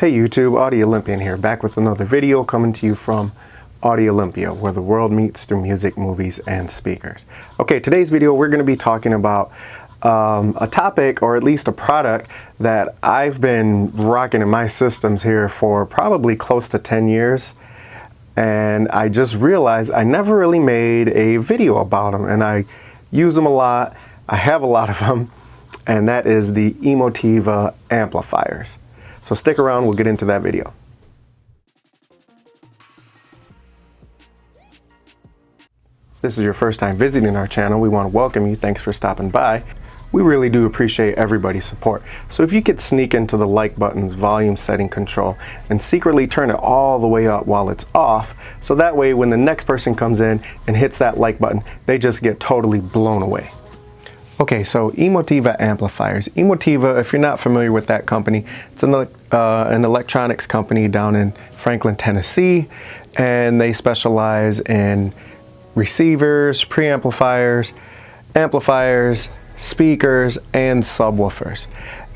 Hey YouTube, Audio Olympian here, back with another video coming to you from Audio Olympia, where the world meets through music, movies, and speakers. Okay, today's video we're going to be talking about a topic, or at least a product, that I've been rocking in my systems here for probably close to 10 years. And I just realized I never really made a video about them, and I use them a lot. I have a lot of them, and that is the EMOTIVA amplifiers. So stick around, we'll get into that video. If this is your first time visiting our channel, we want to welcome you. Thanks for stopping by. We really do appreciate everybody's support. So if you could sneak into the like button's volume setting control and secretly turn it all the way up while it's off, so that way when the next person comes in and hits that like button, they just get totally blown away. Okay, so EMOTIVA amplifiers. EMOTIVA, if you're not familiar with that company, it's an electronics company down in Franklin, Tennessee, and they specialize in receivers, preamplifiers, amplifiers, speakers, and subwoofers.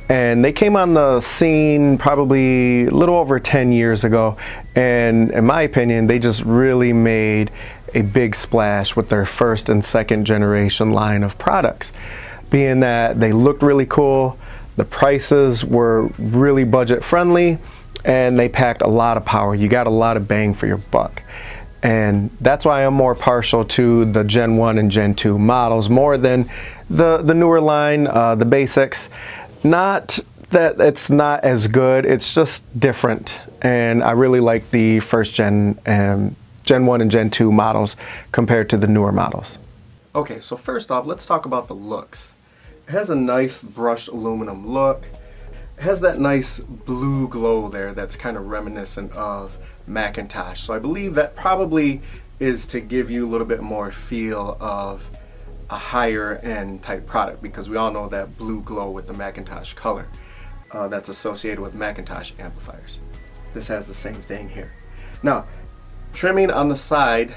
And they came on the scene probably a little over 10 years ago, and in my opinion, they just really made a big splash with their first and second generation line of products, being that they looked really cool, the prices were really budget friendly, and they packed a lot of power. You got a lot of bang for your buck. And that's why I'm more partial to the Gen 1 and Gen 2 models more than the newer line, the basics. Not that it's not as good, it's just different. And I really like the first Gen 1 and Gen 2 models compared to the newer models. Okay, so first off, let's talk about the looks. It has a nice brushed aluminum look. It has that nice blue glow there that's kind of reminiscent of Macintosh. So I believe that probably is to give you a little bit more feel of a higher end type product, because we all know that blue glow with the Macintosh color that's associated with Macintosh amplifiers. This has the same thing here. Now, trimming on the side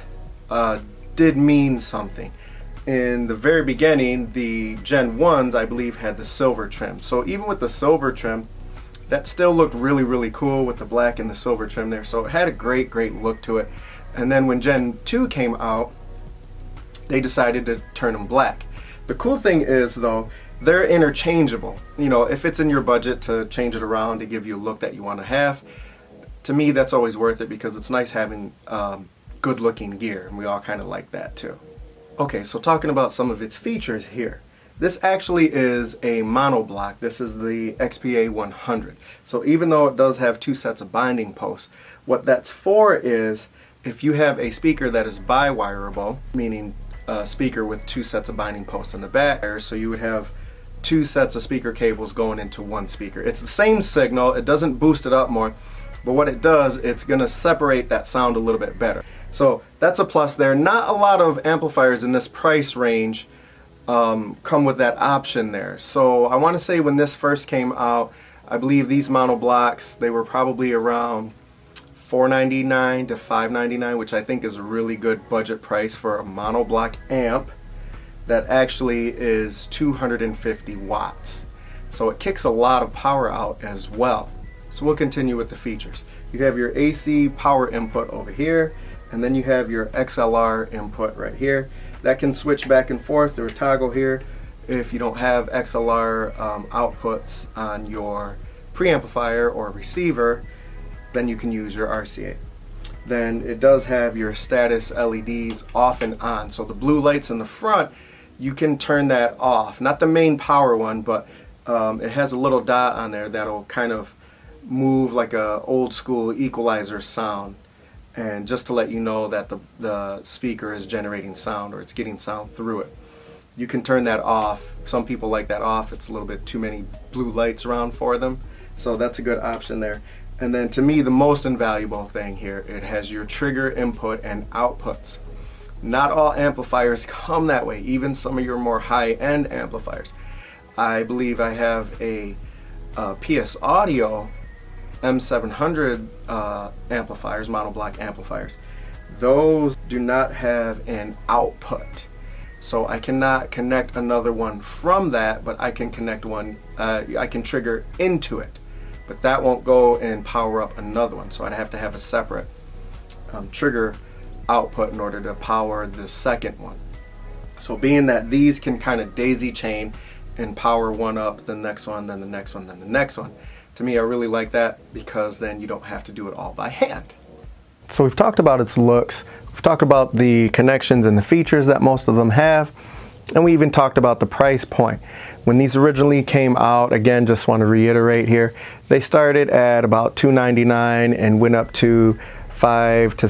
did mean something. In the very beginning, the Gen 1s, I believe, had the silver trim. So even with the silver trim, that still looked really, really cool with the black and the silver trim there. So it had a great, great look to it. And then when Gen 2 came out, they decided to turn them black. The cool thing is, though, they're interchangeable. You know, if it's in your budget to change it around to give you a look that you want to have, to me, that's always worth it, because it's nice having good looking gear, and we all kind of like that too. Okay, so talking about some of its features here. This actually is a monoblock. This is the XPA 100. So even though it does have two sets of binding posts, what that's for is if you have a speaker that is bi-wireable, meaning a speaker with two sets of binding posts in the back, so you would have two sets of speaker cables going into one speaker. It's the same signal, it doesn't boost it up more, but what it does, it's going to separate that sound a little bit better. So that's a plus there. Not a lot of amplifiers in this price range come with that option there. So I want to say when this first came out, I believe these monoblocks, they were probably around $499 to $599, which I think is a really good budget price for a monoblock amp that actually is 250 watts. So it kicks a lot of power out as well. So we'll continue with the features. You have your AC power input over here, and then you have your XLR input right here. That can switch back and forth through a toggle here. If you don't have XLR outputs on your preamplifier or receiver, then you can use your RCA. Then it does have your status LEDs off and on. So the blue lights in the front, you can turn that off. Not the main power one, but it has a little dot on there that'll kind of move like a old school equalizer sound, and just to let you know that the speaker is generating sound, or it's getting sound through it. You can turn that off. Some people like that off. It's a little bit too many blue lights around for them, so that's a good option there. And then to me, the most invaluable thing here, it has your trigger input and outputs. Not all amplifiers come that way, even some of your more high-end amplifiers. I believe I have a PS Audio M700 amplifiers, monoblock amplifiers. Those do not have an output. So I cannot connect another one from that, but I can connect one, I can trigger into it. but that won't go and power up another one. So I'd have to have a separate trigger output in order to power the second one. So being that these can kind of daisy chain and power one up, the next one, then the next one, then the next one, to me I really like that, because then you don't have to do it all by hand. So we've talked about its looks, we've talked about the connections and the features that most of them have, and we even talked about the price point. When these originally came out, again, just want to reiterate here, they started at about $299 and went up to $500 to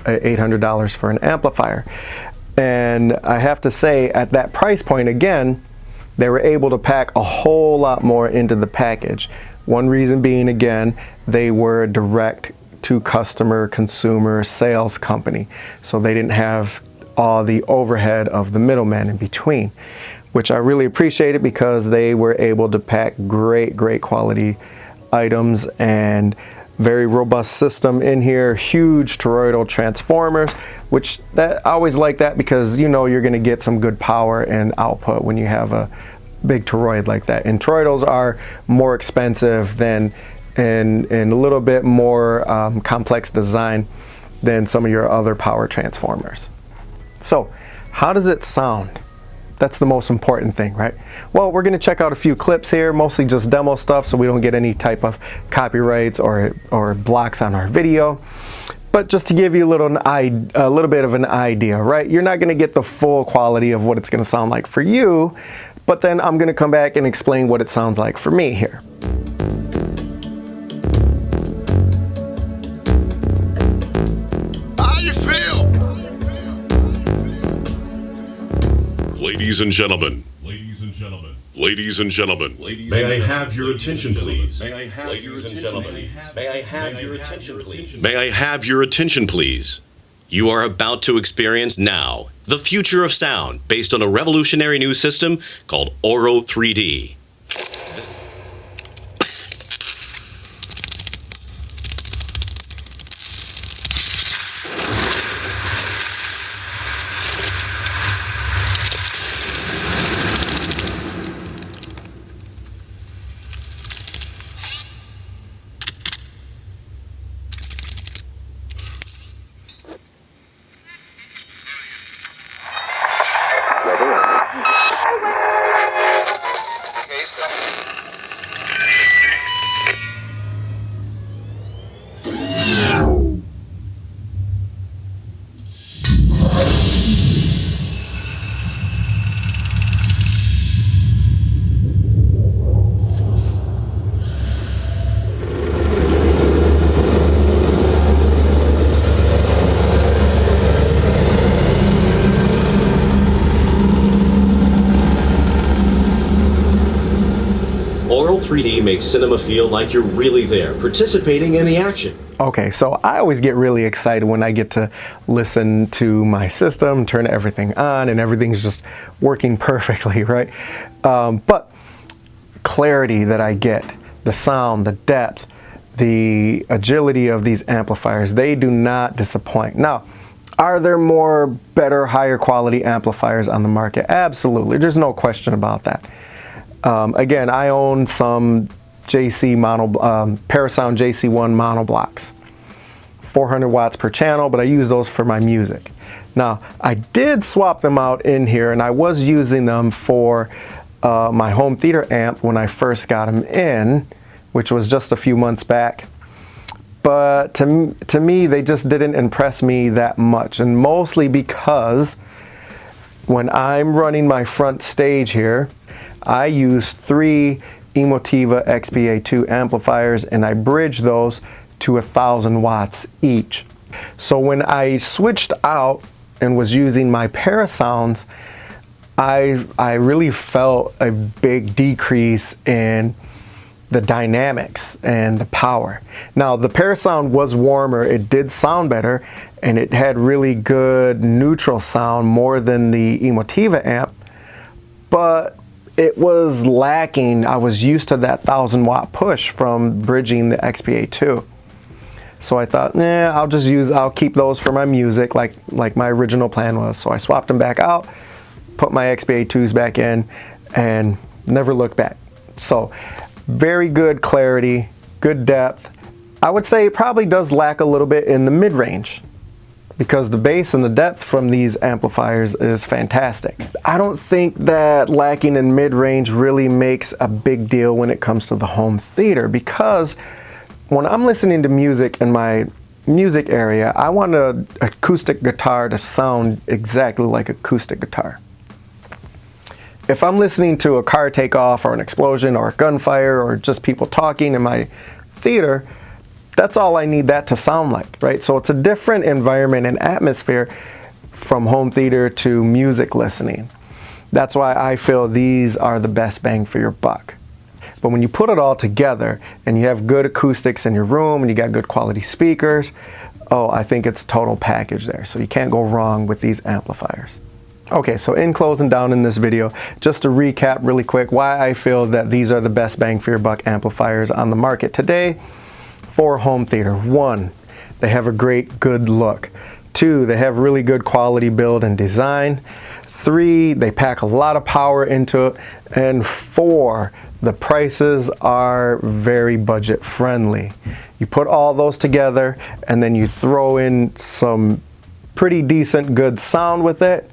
$800 for an amplifier. And I have to say, at that price point, again, they were able to pack a whole lot more into the package. One reason being, again, they were direct to customer, consumer, sales company. So they didn't have all the overhead of the middleman in between, which I really appreciated, because they were able to pack great quality items and very robust system in here, huge toroidal transformers, which I always like that, because you know you're going to get some good power and output when you have a big toroid like that. And toroidals are more expensive than and a little bit more complex design than some of your other power transformers. So how does it sound? That's the most important thing, right? Well, we're going to check out a few clips here, mostly just demo stuff, so we don't get any type of copyrights or blocks on our video. But just to give you a little bit of an idea, right? You're not going to get the full quality of what it's going to sound like for you, but then I'm going to come back and explain what it sounds like for me here. Ladies and gentlemen, may I have your attention, please? May I have your attention, please? You are about to experience now the future of sound based on a revolutionary new system called Oro 3D. Oro 3D makes cinema feel like you're really there, participating in the action. Okay, so I always get really excited when I get to listen to my system, turn everything on, and everything's just working perfectly, right? But clarity that I get, the sound, the depth, the agility of these amplifiers, they do not disappoint. Now, are there more better, higher quality amplifiers on the market? Absolutely, there's no question about that. Again, I own some Parasound JC1 mono blocks, 400 watts per channel, but I use those for my music. Now, I did swap them out in here, and I was using them for my home theater amp when I first got them in, which was just a few months back. But to me, they just didn't impress me that much, and mostly because when I'm running my front stage here, I use 3 EMOTIVA XPA2 amplifiers, and I bridge those to 1,000 watts each. So when I switched out and was using my Parasounds, I really felt a big decrease in the dynamics and the power. Now, the Parasound was warmer, it did sound better, and it had really good neutral sound, more than the EMOTIVA amp, but it was lacking. I was used to that 1,000 watt push from bridging the XPA2. So I thought, I'll keep those for my music like my original plan was. So I swapped them back out, put my XPA2s back in, and never looked back. So Very good clarity, good depth. I would say it probably does lack a little bit in the mid-range, because the bass and the depth from these amplifiers is fantastic. I don't think that lacking in mid-range really makes a big deal when it comes to the home theater, because when I'm listening to music in my music area, I want an acoustic guitar to sound exactly like acoustic guitar. If I'm listening to a car take off or an explosion or a gunfire or just people talking in my theater, that's all I need that to sound like, right? So it's a different environment and atmosphere from home theater to music listening. That's why I feel these are the best bang for your buck. But when you put it all together and you have good acoustics in your room and you got good quality speakers, oh, I think it's a total package there. So you can't go wrong with these amplifiers. Okay, so in closing down in this video, just to recap really quick why I feel that these are the best bang for your buck amplifiers on the market today for home theater. 1, they have a great, good look. 2, they have really good quality build and design. 3, they pack a lot of power into it. And 4, the prices are very budget friendly. You put all those together and then you throw in some pretty decent, good sound with it.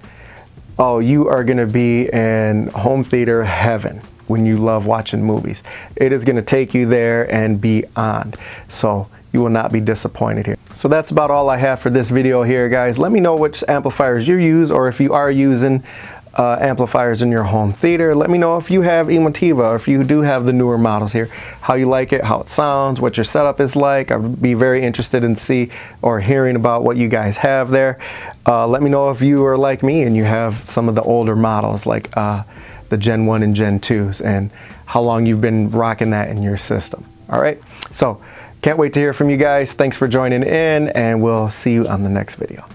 Oh, you are gonna be in home theater heaven when you love watching movies. It is gonna take you there and beyond. So you will not be disappointed here. So that's about all I have for this video here, guys. Let me know which amplifiers you use, or if you are using amplifiers in your home theater. Let me know if you have EMOTIVA, or if you do have the newer models here, how you like it, how it sounds, what your setup is like. I'd be very interested in hearing about what you guys have there. Let me know if you are like me and you have some of the older models like the Gen 1 and Gen 2s, and how long you've been rocking that in your system. All right, so can't wait to hear from you guys. Thanks for joining in, and we'll see you on the next video.